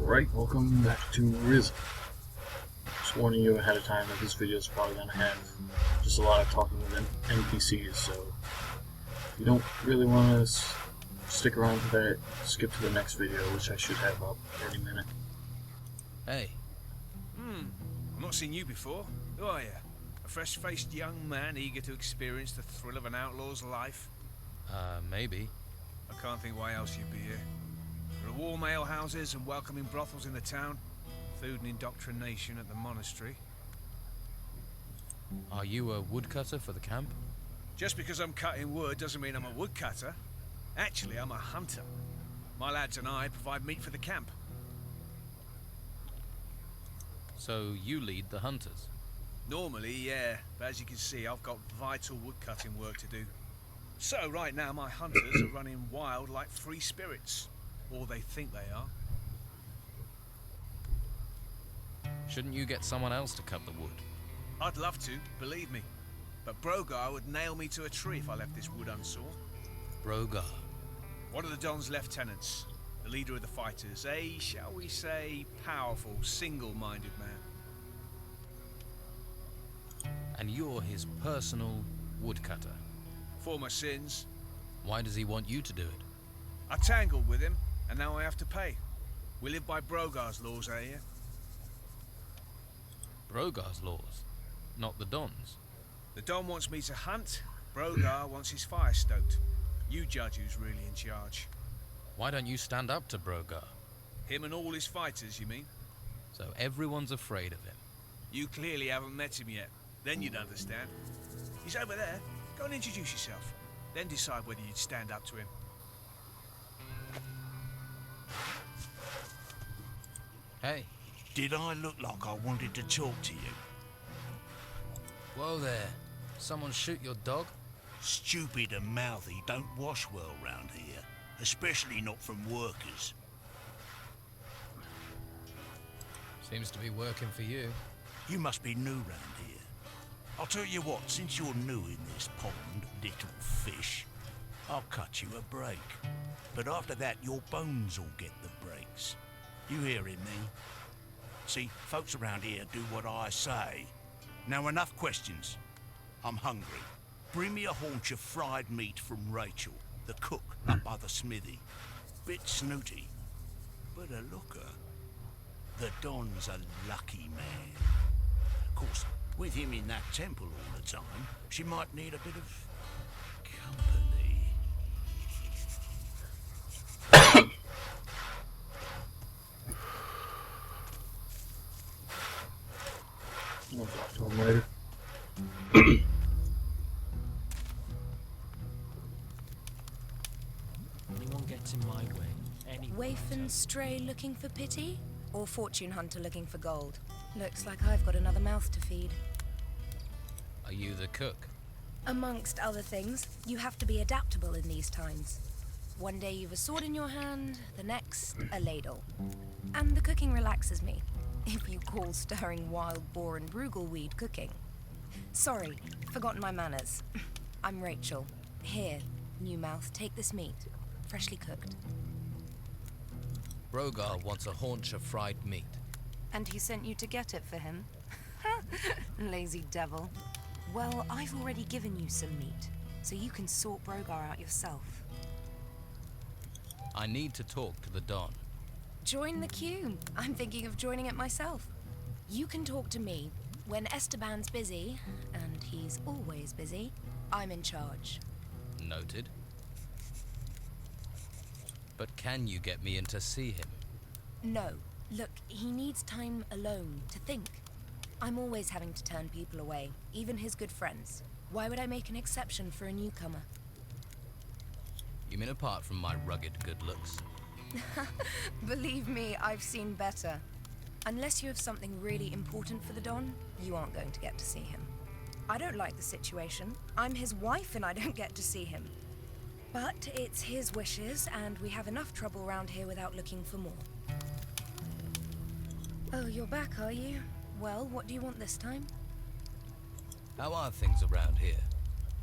Alright, welcome back to Riz. Just warning you ahead of time that this video is probably going to have just a lot of talking with NPCs, so if you don't really want to stick around for that, skip to the next video, which I should have up any minute. Hey. I've not seen you before. Who are you? A fresh-faced young man eager to experience the thrill of an outlaw's life? Maybe. I can't think why else you'd be here. There are warm alehouses and welcoming brothels in the town. Food and indoctrination at the monastery. Are you a woodcutter for the camp? Just because I'm cutting wood doesn't mean I'm a woodcutter. Actually, I'm a hunter. My lads and I provide meat for the camp. So you lead the hunters? Normally, yeah, but as you can see, I've got vital woodcutting work to do. So right now, my hunters are running wild like free spirits. Or they think they are. Shouldn't you get someone else to cut the wood? I'd love to, believe me. But Brogar would nail me to a tree if I left this wood unsawn. Brogar. One of the Don's lieutenants, the leader of the fighters, a, shall we say, powerful, single-minded man. And you're his personal woodcutter? For my sins. Why does he want you to do it? I tangled with him, and now I have to pay. We live by Brogar's laws out here. Brogar's laws, not the Don's. The Don wants me to hunt, Brogar wants his fire stoked. You judge who's really in charge. Why don't you stand up to Brogar? Him and all his fighters, you mean? So everyone's afraid of him. You clearly haven't met him yet. Then you'd understand. He's over there. Go and introduce yourself. Then decide whether you'd stand up to him. Hey. Did I look like I wanted to talk to you? Whoa there. Someone shoot your dog? Stupid and mouthy don't wash well round here, especially not from workers. Seems to be working for you. You must be new round here. I'll tell you what, since you're new in this pond, little fish, I'll cut you a break. But after that, your bones will get the breaks. You hearing me? See, folks around here do what I say. Now enough questions. I'm hungry. Bring me a haunch of fried meat from Rachel, the cook up by the smithy. Bit snooty, but a looker. The Don's a lucky man. Of course, with him in that temple all the time, she might need a bit of company. I'll talk to him later. Anyone gets in my way. Waif and stray looking for pity? Or fortune hunter looking for gold? Looks like I've got another mouth to feed. Are you the cook? Amongst other things, you have to be adaptable in these times. One day you've a sword in your hand, the next, a ladle. And the cooking relaxes me, if you call stirring wild boar and bruggelweed cooking. Sorry, forgotten my manners. I'm Rachel. Here, new mouth, take this meat, freshly cooked. Brogar wants a haunch of fried meat. And he sent you to get it for him? Lazy devil. Well, I've already given you some meat, so you can sort Brogar out yourself. I need to talk to the Don. Join the queue. I'm thinking of joining it myself. You can talk to me. When Esteban's busy, and he's always busy, I'm in charge. Noted. But can you get me in to see him? No. Look, he needs time alone to think. I'm always having to turn people away, even his good friends. Why would I make an exception for a newcomer? You mean apart from my rugged good looks? Believe me, I've seen better. Unless you have something really important for the Don, you aren't going to get to see him. I don't like the situation. I'm his wife and I don't get to see him. But it's his wishes, and we have enough trouble around here without looking for more. Oh, you're back, are you? Well, what do you want this time? How are things around here?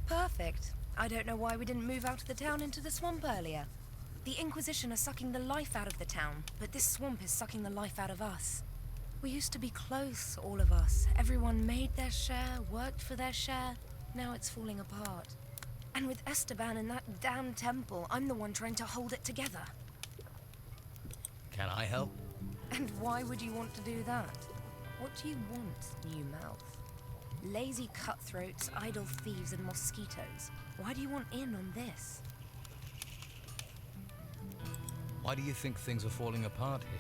Perfect. I don't know why we didn't move out of the town into the swamp earlier. The Inquisition are sucking the life out of the town, but this swamp is sucking the life out of us. We used to be close, all of us. Everyone made their share, worked for their share. Now it's falling apart. And with Esteban in that damn temple, I'm the one trying to hold it together. Can I help? And why would you want to do that? What do you want, new mouth? Lazy cutthroats, idle thieves, and mosquitoes. Why do you want in on this? Why do you think things are falling apart here?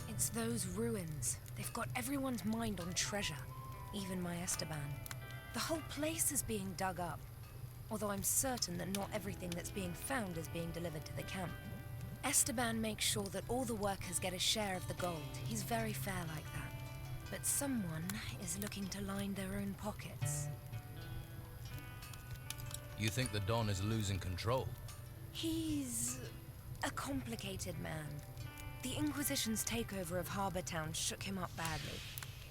It's those ruins. They've got everyone's mind on treasure. Even my Esteban. The whole place is being dug up. Although I'm certain that not everything that's being found is being delivered to the camp. Esteban makes sure that all the workers get a share of the gold. He's very fair like that. But someone is looking to line their own pockets. You think the Don is losing control? He's a complicated man. The Inquisition's takeover of Harbor Town shook him up badly.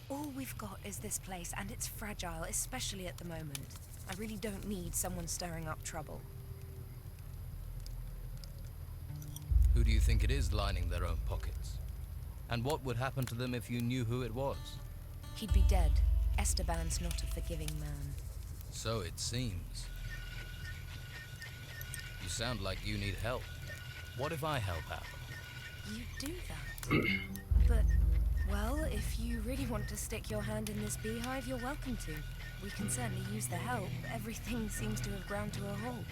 All we've got is this place, and it's fragile, especially at the moment. I really don't need someone stirring up trouble. Who do you think it is lining their own pockets? And what would happen to them if you knew who it was? He'd be dead. Esteban's not a forgiving man. So it seems. You sound like you need help. What if I help out? You do that. But, well, if you really want to stick your hand in this beehive, you're welcome to. We can certainly use the help. Everything seems to have ground to a halt.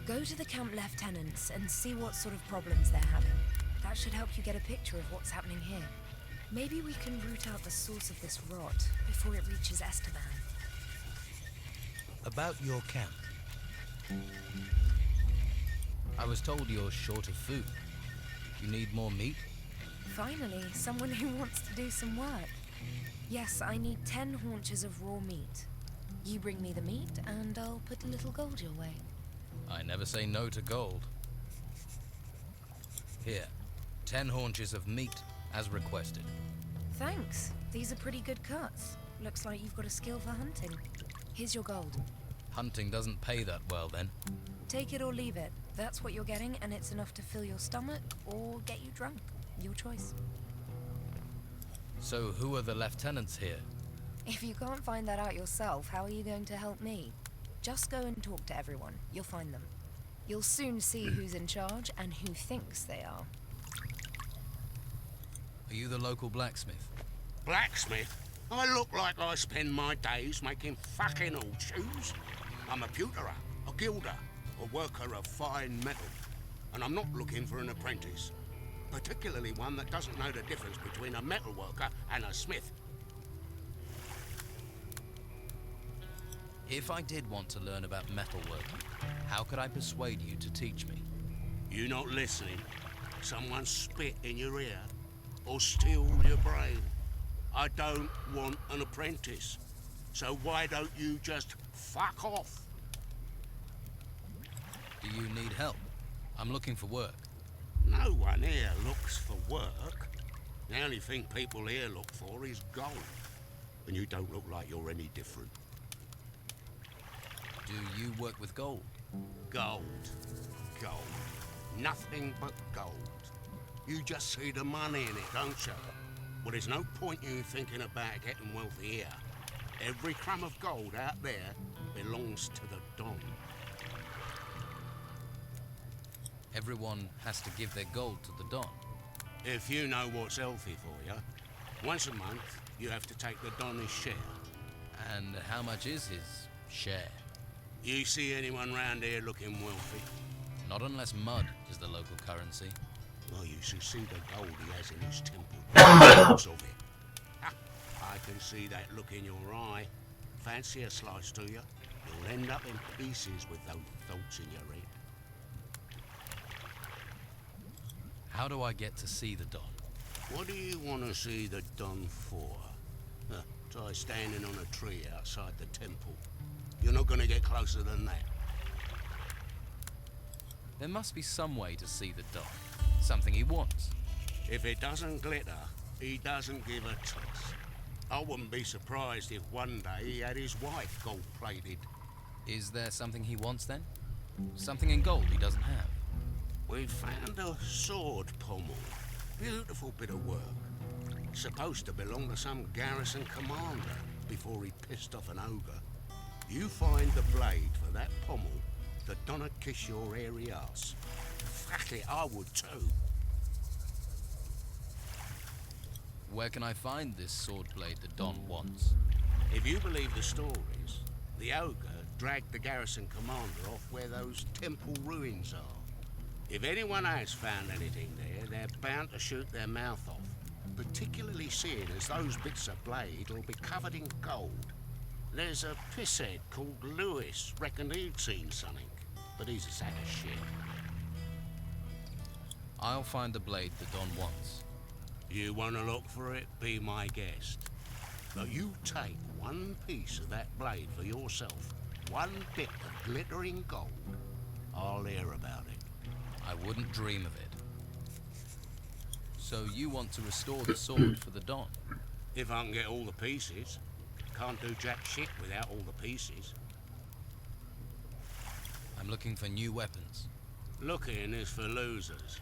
Go to the camp lieutenants and see what sort of problems they're having. That should help you get a picture of what's happening here. Maybe we can root out the source of this rot before it reaches Esteban. About your camp. I was told you're short of food. You need more meat? Finally, someone who wants to do some work. Yes, I need 10 haunches of raw meat. You bring me the meat, and I'll put a little gold your way. I never say no to gold. Here, 10 haunches of meat, as requested. Thanks. These are pretty good cuts. Looks like you've got a skill for hunting. Here's your gold. Hunting doesn't pay that well, then. Take it or leave it. That's what you're getting, and it's enough to fill your stomach or get you drunk. Your choice. So who are the lieutenants here? If you can't find that out yourself, how are you going to help me? Just go and talk to everyone. You'll find them. You'll soon see who's in charge and who thinks they are. Are you the local blacksmith? Blacksmith? I look like I spend my days making fucking old shoes. I'm a pewterer, a gilder, a worker of fine metal. And I'm not looking for an apprentice. Particularly one that doesn't know the difference between a metal worker and a smith. If I did want to learn about metalworking, how could I persuade you to teach me? You not listening? Someone spit in your ear? Or steal your brain? I don't want an apprentice. So why don't you just fuck off? Do you need help? I'm looking for work. No one here looks for work. The only thing people here look for is gold. And you don't look like you're any different. Do you work with gold? Gold. Gold. Nothing but gold. You just see the money in it, don't you? Well, there's no point you thinking about getting wealthy here. Every crumb of gold out there belongs to the Don. Everyone has to give their gold to the Don. If you know what's healthy for you, once a month you have to take the Don his share. And how much is his share? You see anyone round here looking wealthy? Not unless mud is the local currency. Well, you should see the gold he has in his temple. Lots of it. Ha, I can see that look in your eye. Fancy a slice, do you? You'll end up in pieces with those thoughts in your head. How do I get to see the Don? What do you want to see the Don for? Try standing on a tree outside the temple. You're not going to get closer than that. There must be some way to see the Don. Something he wants. If it doesn't glitter, he doesn't give a toss. I wouldn't be surprised if one day he had his wife gold-plated. Is there something he wants then? Something in gold he doesn't have? We found a sword pommel. Beautiful bit of work. Supposed to belong to some garrison commander before he pissed off an ogre. You find the blade for that pommel, the donna kiss your hairy ass. Fuck it, I would too. Where can I find this sword blade the Don wants? If you believe the stories, the ogre dragged the garrison commander off where those temple ruins are. If anyone has found anything there, they're bound to shoot their mouth off, particularly seeing as those bits of blade will be covered in gold. There's a pisshead called Lewis, reckoned he'd seen something, but he's a sack of shit. I'll find the blade the Don wants. You want to look for it, be my guest. But you take one piece of that blade for yourself, one bit of glittering gold, I'll hear about it. I wouldn't dream of it. So you want to restore the sword for the Don? If I can get all the pieces. Can't do jack shit without all the pieces. I'm looking for new weapons. Looking is for losers.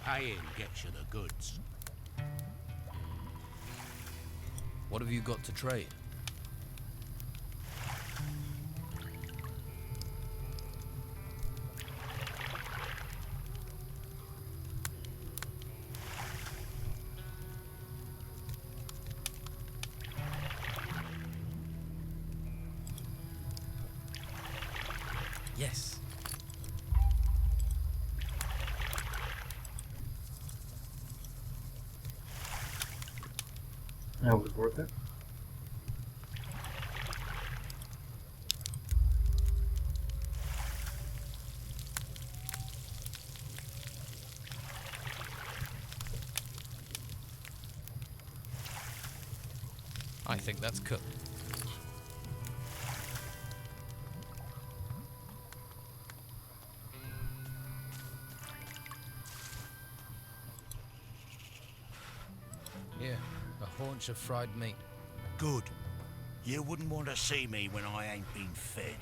Paying gets you the goods. What have you got to trade? Yes. That was worth it. I think that's cooked. Here, a haunch of fried meat. Good. You wouldn't want to see me when I ain't been fed.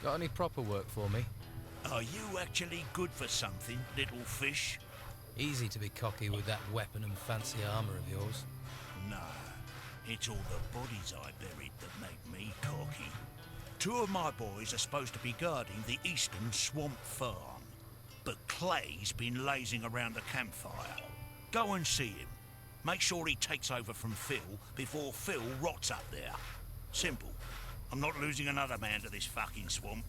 Got any proper work for me? Are you actually good for something, little fish? Easy to be cocky with that weapon and fancy armor of yours. No, it's all the bodies I buried that make me cocky. 2 of my boys are supposed to be guarding the eastern swamp farm, but Clay's been lazing around the campfire. Go and see him. Make sure he takes over from Phil before Phil rots up there. Simple. I'm not losing another man to this fucking swamp.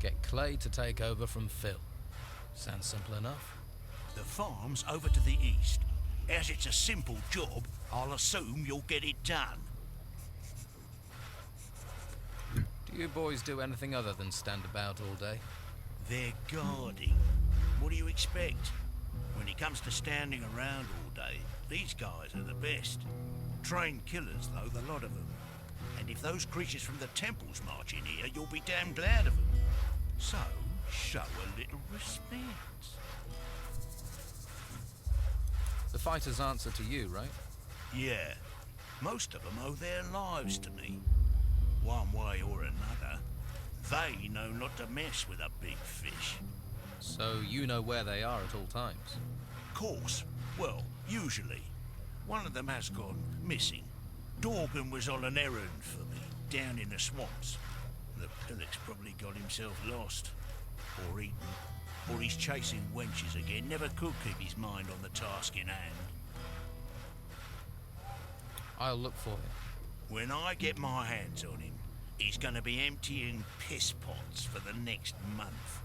Get Clay to take over from Phil. Sounds simple enough. The farm's over to the east. As it's a simple job, I'll assume you'll get it done. Do you boys do anything other than stand about all day? They're guarding. What do you expect? When it comes to standing around all day, these guys are the best. Trained killers, though, the lot of them. And if those creatures from the temples march in here, you'll be damn glad of them. So, show a little respect. The fighters answer to you, right? Yeah. Most of them owe their lives to me. One way or another. They know not to mess with a big fish. So you know where they are at all times? Course. Well, usually. One of them has gone missing. Dorgan was on an errand for me, down in the swamps. The pillock's probably got himself lost. Or eaten. Or he's chasing wenches again. Never could keep his mind on the task in hand. I'll look for him. When I get my hands on him, he's gonna be emptying piss pots for the next month.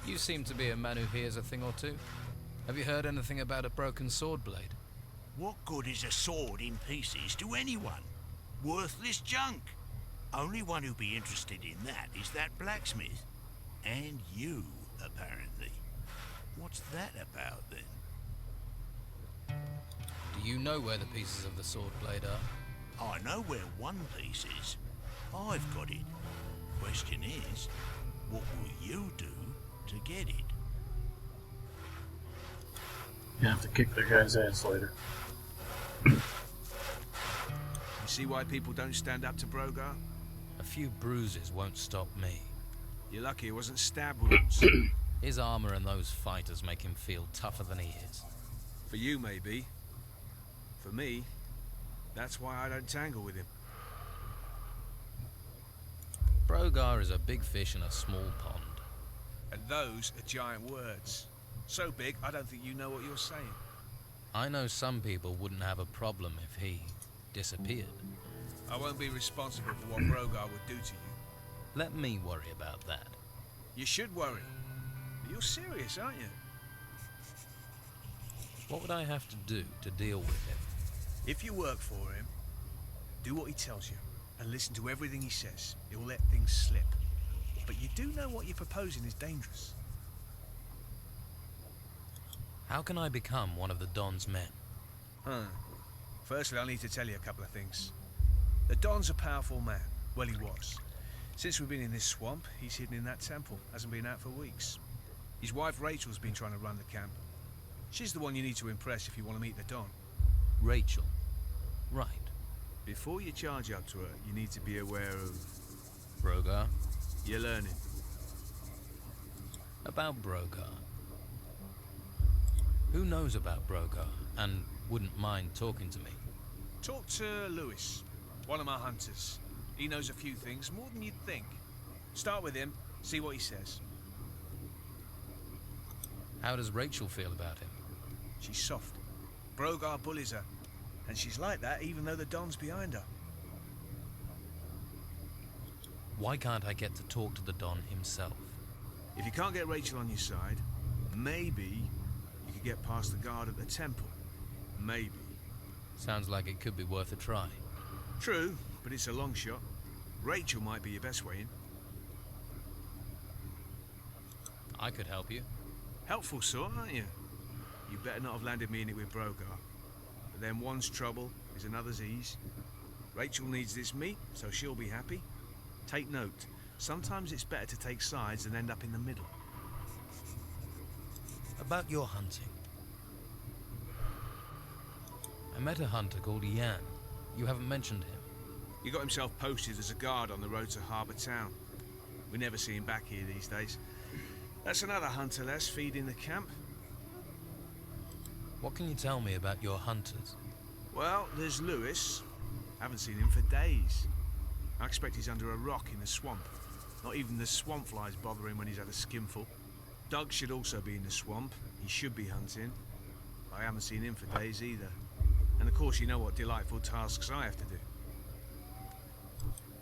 You seem to be a man who hears a thing or two. Have you heard anything about a broken sword blade? What good is a sword in pieces to anyone? Worthless junk. Only one who'd be interested in that is that blacksmith. And you, apparently. What's that about, then? Do you know where the pieces of the sword blade are? I know where one piece is. I've got it. Question is, what will you do to get it? You have to kick their guy's ass later. see why people don't stand up to Brogar? A few bruises won't stop me. You're lucky it wasn't stab wounds. His armor and those fighters make him feel tougher than he is. For you, maybe. For me, that's why I don't tangle with him. Brogar is a big fish in a small pond. And those are giant words. So big, I don't think you know what you're saying. I know some people wouldn't have a problem if he disappeared. I won't be responsible for what Brogar would do to you. Let me worry about that. You should worry. You're serious, aren't you? What would I have to do to deal with him? If you work for him, do what he tells you and listen to everything he says. He'll let things slip. But you do know what you're proposing is dangerous. How can I become one of the Don's men? Firstly, I'll need to tell you a couple of things. The Don's a powerful man. Well, he was. Since we've been in this swamp, he's hidden in that temple. Hasn't been out for weeks. His wife Rachel's been trying to run the camp. She's the one you need to impress if you want to meet the Don. Rachel. Right. Before you charge up to her, you need to be aware of... Brogar. You're learning. About Brogar. Who knows about Brogar and wouldn't mind talking to me? Talk to Lewis, one of my hunters. He knows a few things, more than you'd think. Start with him, see what he says. How does Rachel feel about him? She's soft. Brogar bullies her, and she's like that even though the Don's behind her. Why can't I get to talk to the Don himself? If you can't get Rachel on your side, maybe you could get past the guard at the temple. Maybe. Sounds like it could be worth a try. True, but it's a long shot. Rachel might be your best way in. I could help you. Helpful sort, aren't you? You better not have landed me in it with Brogar. But then one's trouble is another's ease. Rachel needs this meat, so she'll be happy. Take note, sometimes it's better to take sides than end up in the middle. About your hunting. I met a hunter called Ian. You haven't mentioned him. He got himself posted as a guard on the road to Harbour Town. We never see him back here these days. That's another hunter less feeding the camp. What can you tell me about your hunters? Well, there's Lewis. Haven't seen him for days. I expect he's under a rock in the swamp. Not even the swamp flies bother him when he's had a skinful. Doug should also be in the swamp. He should be hunting. I haven't seen him for days either. And of course you know what delightful tasks I have to do.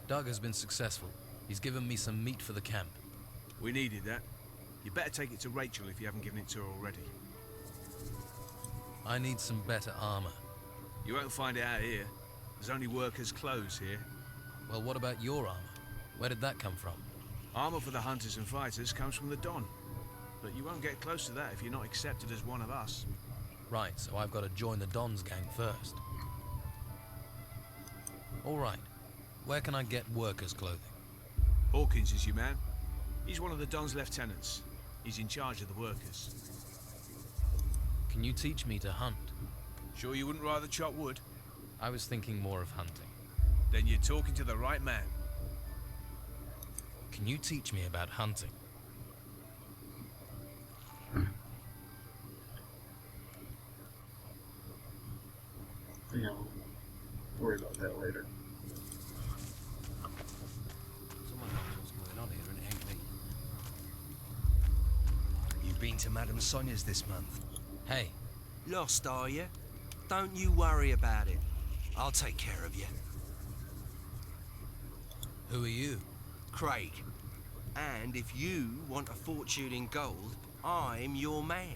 Doug has been successful. He's given me some meat for the camp. We needed that. You better take it to Rachel if you haven't given it to her already. I need some better armor. You won't find it out here. There's only workers' clothes here. Well, what about your armor? Where did that come from? Armor for the hunters and fighters comes from the Don. But you won't get close to that if you're not accepted as one of us. Right, so I've got to join the Don's gang first. All right. Where can I get workers' clothing? Hawkins is your man. He's one of the Don's lieutenants. He's in charge of the workers. Can you teach me to hunt? Sure you wouldn't rather chop wood? I was thinking more of hunting. Then you're talking to the right man. Can you teach me about hunting? You know, worry about that later. Someone knows what's going on here and it ain't me. You've been to Madame Sonia's this month. Hey, Lost, are you? Don't you worry about it. I'll take care of you. who are you? Craig. And if you want a fortune in gold, I'm your man.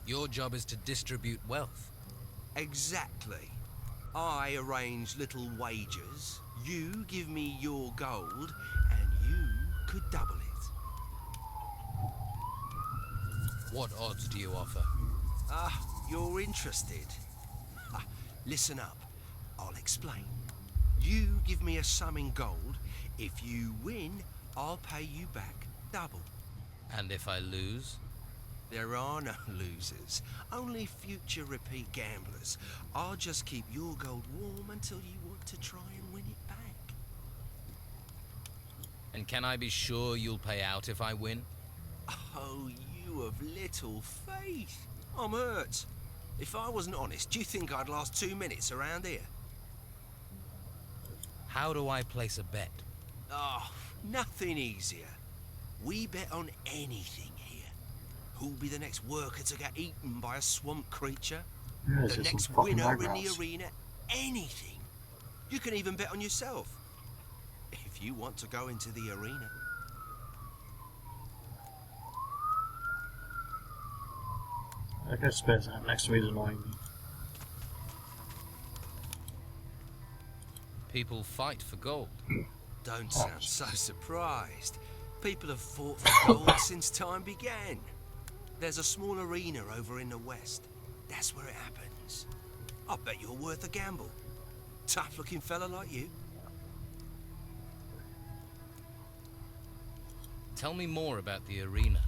Your job is to distribute wealth. Exactly. I arrange little wagers, you give me your gold, and you could double it. What odds do you offer? You're interested? Listen up. I'll explain. You give me a sum in gold. If you win, I'll pay you back double. And if I lose? There are no losers, only future repeat gamblers. I'll just keep your gold warm until you want to try and win it back. And can I be sure you'll pay out if I win? Oh, you of little faith. I'm hurt. If I wasn't honest, do you think I'd last 2 minutes around here? How do I place a bet? Oh, nothing easier. We bet on anything here. Who'll be the next worker to get eaten by a swamp creature? Yeah, it's The just some next fucking winner in the eyebrows. arena? Anything. You can even bet on yourself. If you want to go into the arena. That guy spaz out next to me is annoying me. People fight for gold. Don't sound so surprised. People have fought for gold since time began. There's a small arena over in the west. That's where it happens. I bet you're worth a gamble. Tough-looking fella like you. Tell me more about the arena.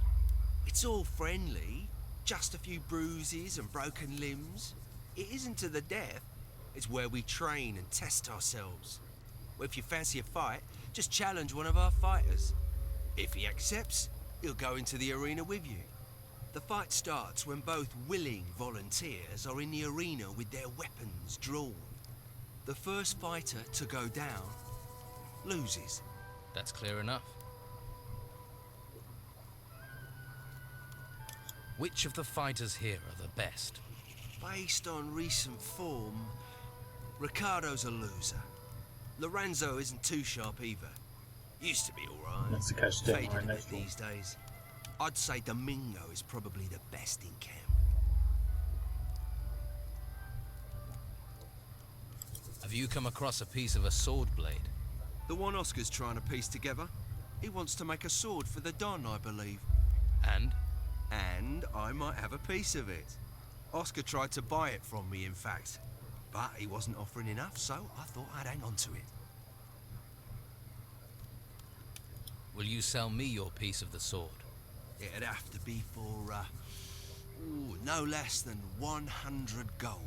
It's all friendly. Just a few bruises and broken limbs. It isn't to the death. It's where we train and test ourselves. If you fancy a fight, just challenge one of our fighters. If he accepts, he'll go into the arena with you. The fight starts when both willing volunteers are in the arena with their weapons drawn. The first fighter to go down loses. That's clear enough. Which of the fighters here are the best? Based on recent form, Ricardo's a loser. Lorenzo isn't too sharp either. Used to be alright. That's the guy standing Faded right a next bit to him. these days. I'd say Domingo is probably the best in camp. Have you come across a piece of a sword blade? The one Oscar's trying to piece together. He wants to make a sword for the Don, I believe. And? And I might have a piece of it. Oscar tried to buy it from me, in fact. But he wasn't offering enough, so I thought I'd hang on to it. Will you sell me your piece of the sword? It'd have to be for, no less than 100 gold.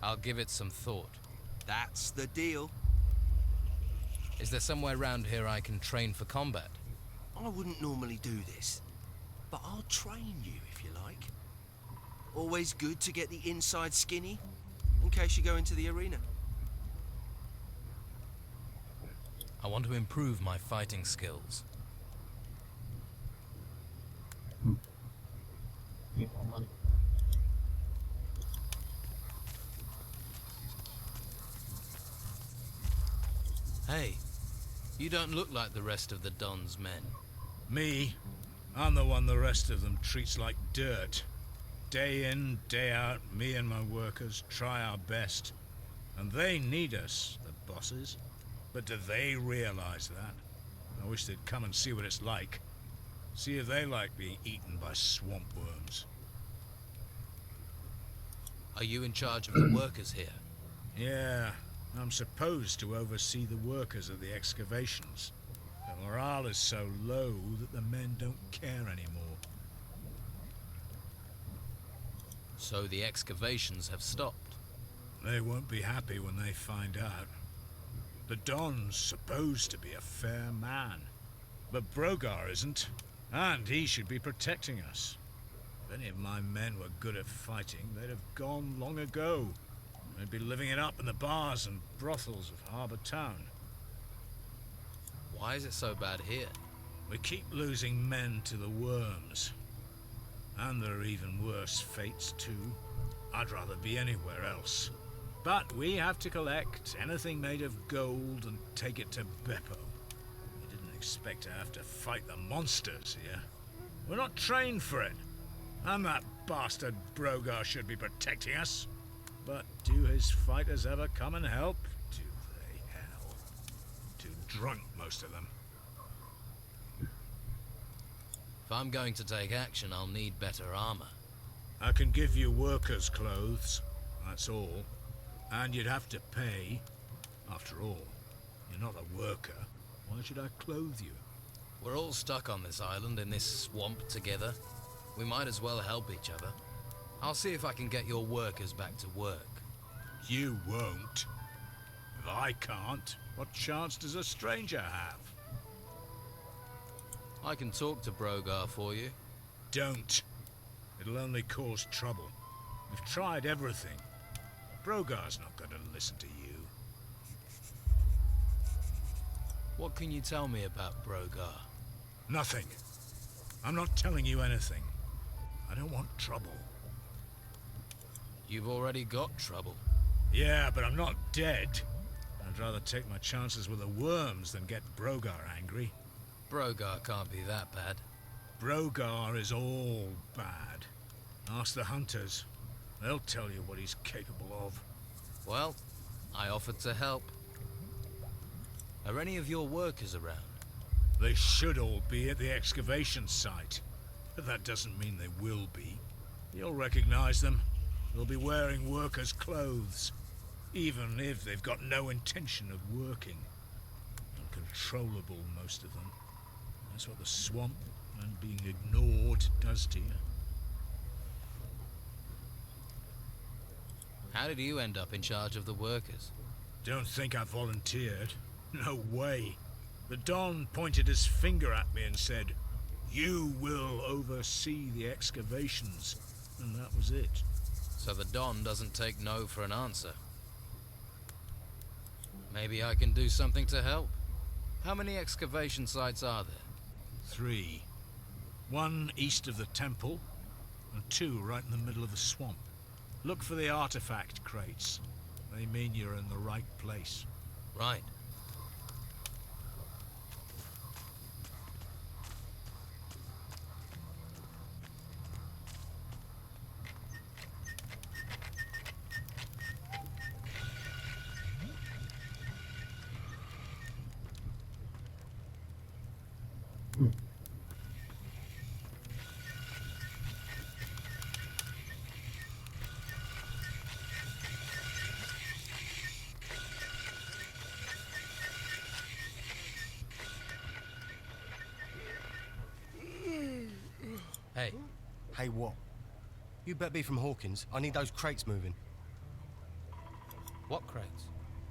I'll give it some thought. That's the deal. Is there somewhere around here I can train for combat? I wouldn't normally do this, but I'll train you if you like. Always good to get the inside skinny, in case you go into the arena. I want to improve my fighting skills. Need more money. Hey, you don't look like the rest of the Don's men. Me? I'm the one the rest of them treats like dirt. Day in, day out, me and my workers try our best. And they need us, the bosses. But do they realize that? I wish they'd come and see what it's like. See if they like being eaten by swamp worms. Are you in charge of the workers here? Yeah, I'm supposed to oversee the workers of the excavations. The morale is so low that the men don't care anymore. So the excavations have stopped. They won't be happy when they find out. The Don's supposed to be a fair man. But Brogar isn't, and he should be protecting us. If any of my men were good at fighting, they'd have gone long ago. They'd be living it up in the bars and brothels of Harbour Town. Why is it so bad here? We keep losing men to the worms. And there are even worse fates, too. I'd rather be anywhere else. But we have to collect anything made of gold and take it to Beppo. We didn't expect to have to fight the monsters here. We're not trained for it. And that bastard Brogar should be protecting us. But do his fighters ever come and help? Do they, hell? Too drunk, most of them. If I'm going to take action, I'll need better armor. I can give you workers' clothes, that's all. And you'd have to pay. After all, you're not a worker. Why should I clothe you? We're all stuck on this island in this swamp together. We might as well help each other. I'll see if I can get your workers back to work. You won't. If I can't, what chance does a stranger have? I can talk to Brogar for you. Don't. It'll only cause trouble. We've tried everything. Brogar's not going to listen to you. What can you tell me about Brogar? Nothing. I'm not telling you anything. I don't want trouble. You've already got trouble. Yeah, but I'm not dead. I'd rather take my chances with the worms than get Brogar angry. Brogar can't be that bad. Brogar is all bad. Ask the hunters. They'll tell you what he's capable of. Well, I offered to help. Are any of your workers around? They should all be at the excavation site. But that doesn't mean they will be. You'll recognize them. They'll be wearing workers' clothes. Even if they've got no intention of working. Uncontrollable, most of them. That's what the swamp and being ignored does to you. How did you end up in charge of the workers? Don't think I volunteered. No way. The Don pointed his finger at me and said, "You will oversee the excavations." And that was it. So the Don doesn't take no for an answer. Maybe I can do something to help. How many excavation sites are there? 3. 1 east of the temple, and 2 right in the middle of the swamp. Look for the artifact crates. They mean you're in the right place. Right. Hey, Hey, what? You better be from Hawkins. I need those crates moving. what crates?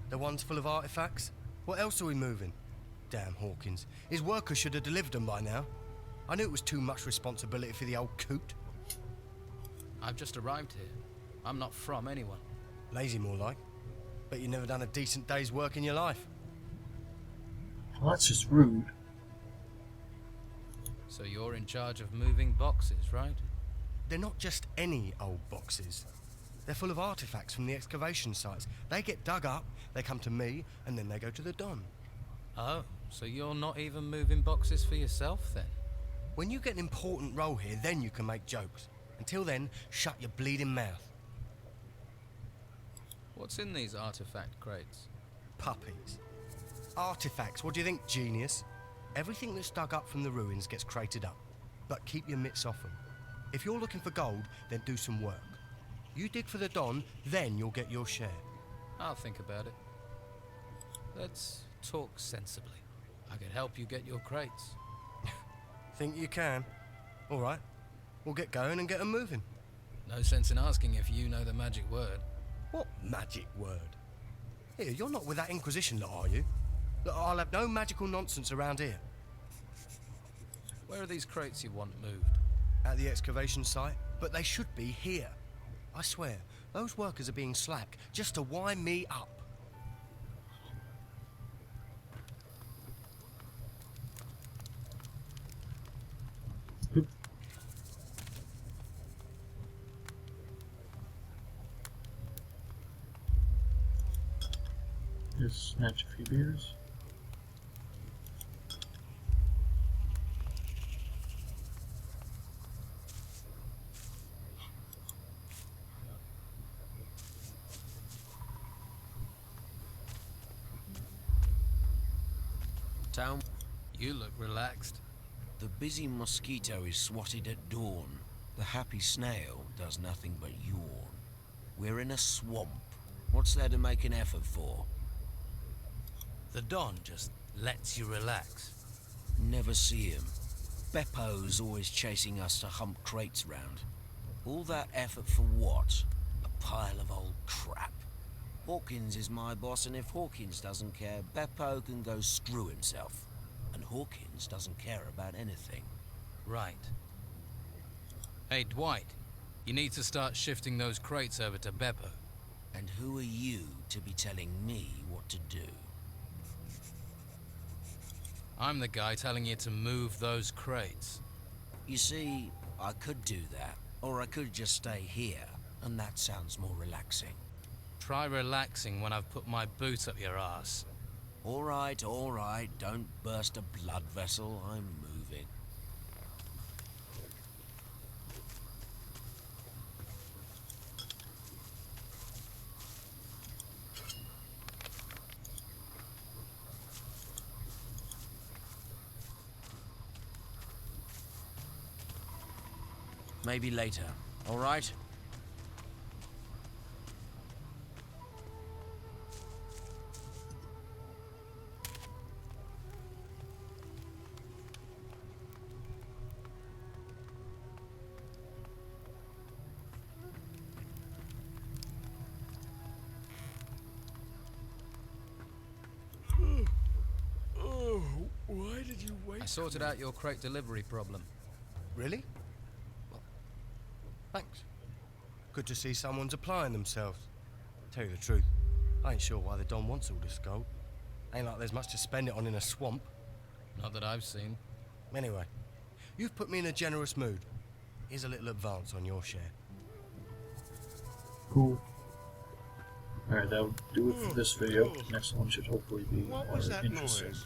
The ones full of artifacts? What else are we moving? Damn Hawkins. His workers should have delivered them by now. I knew it was too much responsibility for the old coot. I've just arrived here. I'm not from anyone. Lazy, more like. Bet you never done a decent day's work in your life. Well, that's just rude. So you're in charge of moving boxes, right? They're not just any old boxes. They're full of artifacts from the excavation sites. They get dug up, they come to me, and then they go to the Don. Oh, so you're not even moving boxes for yourself then? When you get an important role here, then you can make jokes. Until then, shut your bleeding mouth. What's in these artifact crates? Puppies. Artifacts, what do you think, genius? Everything that's dug up from the ruins gets crated up. But keep your mitts off them. If you're looking for gold, then do some work. You dig for the Don, then you'll get your share. I'll think about it. Let's talk sensibly. I could help you get your crates. Think you can? All right. We'll get going and get them moving. No sense in asking if you know the magic word. What magic word? Here, you're not with that Inquisition lot, are you? Look, I'll have no magical nonsense around here. Where are these crates you want moved? At the excavation site, but they should be here. I swear, those workers are being slack just to wind me up. Just snatch a few beers. Town. You look relaxed. The busy mosquito is swatted at dawn. The happy snail does nothing but yawn. We're in a swamp. What's there to make an effort for? The Don just lets you relax. Never see him. Beppo's always chasing us to hump crates round. All that effort for what? A pile of old crap. Hawkins is my boss, and if Hawkins doesn't care, Beppo can go screw himself. And Hawkins doesn't care about anything. Right. Hey, Dwight. You need to start shifting those crates over to Beppo. And who are you to be telling me what to do? I'm the guy telling you to move those crates. You see, I could do that, or I could just stay here, and that sounds more relaxing. Try relaxing when I've put my boot up your ass. All right, don't burst a blood vessel, I'm moving. Maybe later, all right? Why did you wait? I sorted out your crate delivery problem. Really? Well, thanks. Good to see someone's applying themselves. Tell you the truth, I ain't sure why the Don wants all this gold. Ain't like there's much to spend it on in a swamp. Not that I've seen. Anyway, you've put me in a generous mood. Here's a little advance on your share. Cool. Alright, that'll do it for this video. Next one should hopefully be What more was that interesting. noise?